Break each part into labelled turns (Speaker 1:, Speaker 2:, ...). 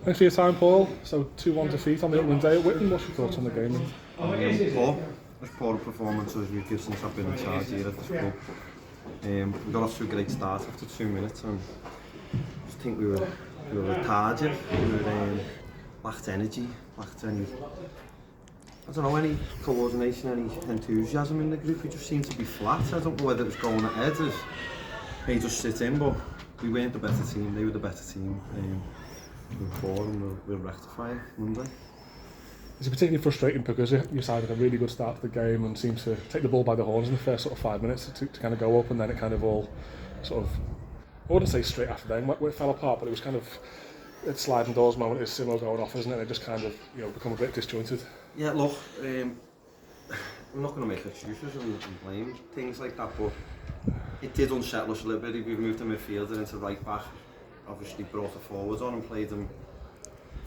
Speaker 1: Thanks for your time, Paul. So 2-1 defeat on the opening day at Witton. What's your thoughts on the game?
Speaker 2: Poor performance as we've given since I've been in charge here at this club. We got off to a great start after 2 minutes, and I just think we were lethargic. We were lacked energy, lacked any, I don't know, any coordination, any enthusiasm in the group. We just seemed to be flat. I don't know whether it was going ahead as made us sit in, but we weren't the better team. They were the better team. We were poor, and we'll rectify it Monday.
Speaker 1: It's particularly frustrating because you side had a really good start to the game and seemed to take the bull by the horns in the first sort of 5 minutes to kind of go up, and then it kind of all sort of, I wouldn't say straight after then, it fell apart, but it was kind of a sliding doors moment. It's Simo going off, isn't it? It just kind of, become a bit disjointed.
Speaker 2: Yeah, look, I'm not going to make excuses and blame things like that, but it did unsettle us a little bit. We've moved the midfielder into right back, obviously brought the forwards on and played them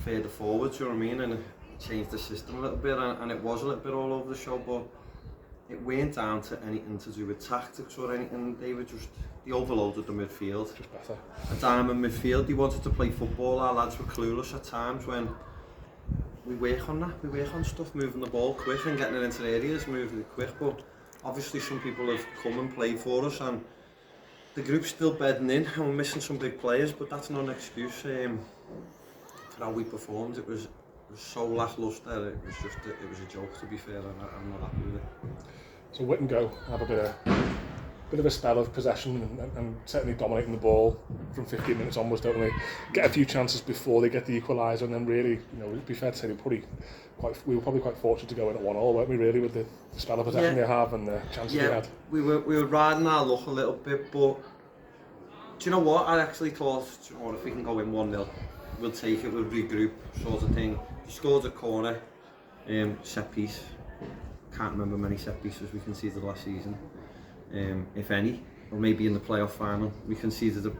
Speaker 2: further forward, you know what I mean? And changed the system a little bit, and it was a little bit all over the show, but it weren't down to anything to do with tactics or anything. They overloaded the midfield.
Speaker 1: Just better.
Speaker 2: A diamond midfield, they wanted to play football. Our lads were clueless at times when we work on that. We work on stuff, moving the ball quick and getting it into areas, moving it quick, but obviously some people have come and played for us, and the group's still bedding in, and we're missing some big players, but that's not an excuse for how we performed. It was so lacklustre. It was a joke, to be fair, and I'm not happy with it.
Speaker 1: So Witton go have a bit of a spell of possession and certainly dominating the ball from 15 minutes onwards, don't they? Get a few chances before they get the equaliser, and then really, it'd be fair to say we were probably quite fortunate to go in at 1-1, weren't we? Really, with the spell of possession they have and the chances they had.
Speaker 2: We were riding our luck a little bit, but do you know what? I actually thought, if we can go in 1-0, we'll take it. We'll regroup, sort of thing. He scored a corner, set piece. Can't remember many set pieces we conceded last season, if any, or maybe in the playoff final. We conceded a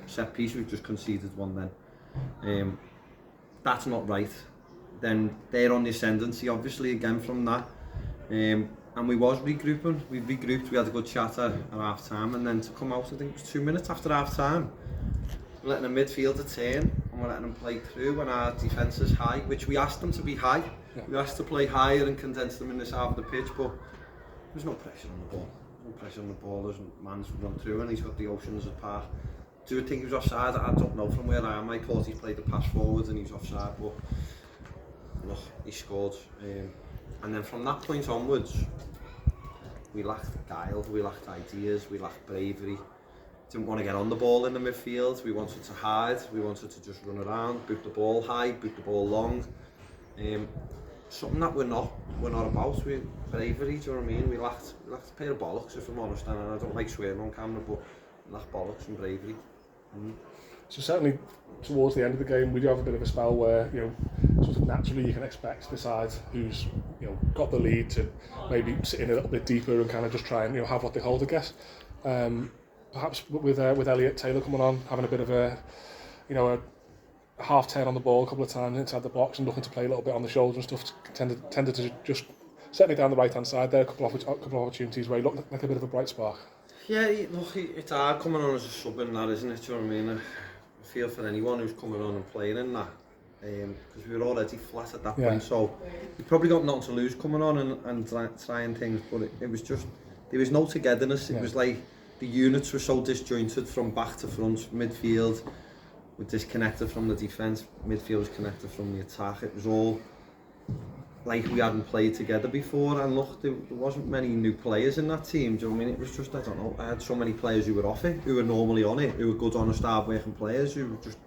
Speaker 2: set piece, we've just conceded one then. That's not right. Then they're on the ascendancy, obviously, again from that. And we was regrouping. We regrouped, we had a good chat at half time, and then to come out, I think it was 2 minutes after half time, we're letting a midfielder turn and we're letting them play through when our defence is high, which we asked them to be high. Yeah. We asked to play higher and condense them in this half of the pitch, but there's no pressure on the ball. No pressure on the ball. There's man's run through and he's got the oceans at par. Do you think he was offside? I don't know from where I am. I thought he played the pass forward and he was offside, but look, he scored. And then from that point onwards, we lacked guile, we lacked ideas, we lacked bravery. Didn't want to get on the ball in the midfield. We wanted to hide. We wanted to just run around, boot the ball high, boot the ball long. Something that we're not about. Bravery, do you know what I mean? We lacked a pair of bollocks, if I'm honest, and I don't like swearing on camera, but we lacked bollocks and bravery.
Speaker 1: So certainly towards the end of the game, we do have a bit of a spell where sort of naturally you can expect the side who's got the lead to maybe sit in a little bit deeper and kind of just try and have what they hold, I guess. Perhaps with Elliot Taylor coming on, having a bit of a half turn on the ball a couple of times inside the box and looking to play a little bit on the shoulder and stuff, tended to just certainly down the right hand side there, a couple of opportunities where he looked like a bit of a bright spark.
Speaker 2: Yeah, look, it's hard coming on as a sub in that, isn't it? Do you know what I mean? I feel for anyone who's coming on and playing in that, because we were already flat at that point, so we probably got nothing to lose coming on and trying things, but it was just, there was no togetherness. It was like the units were so disjointed from back to front. Midfield were disconnected from the defence, midfield was connected from the attack. It was all like we hadn't played together before, and look, there wasn't many new players in that team, do you know what I mean? It was just, I don't know, I had so many players who were off it, who were normally on it, who were good, honest, hard-working players, who just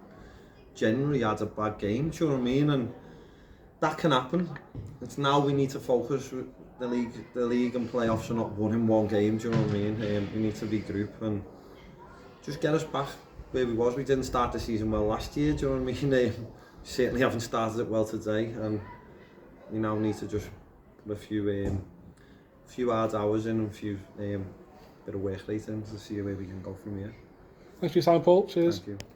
Speaker 2: generally had a bad game, do you know what I mean? And that can happen. It's now we need to focus. The league and playoffs are not won in one game, do you know what I mean? We need to regroup and just get us back where we was. We didn't start the season well last year, do you know what I mean? Certainly haven't started it well today, and we now need to just put a few hard hours in and a few bit of work rate in to see where we can go from here.
Speaker 1: Thanks for your time, Paul. Cheers.
Speaker 2: Thank you.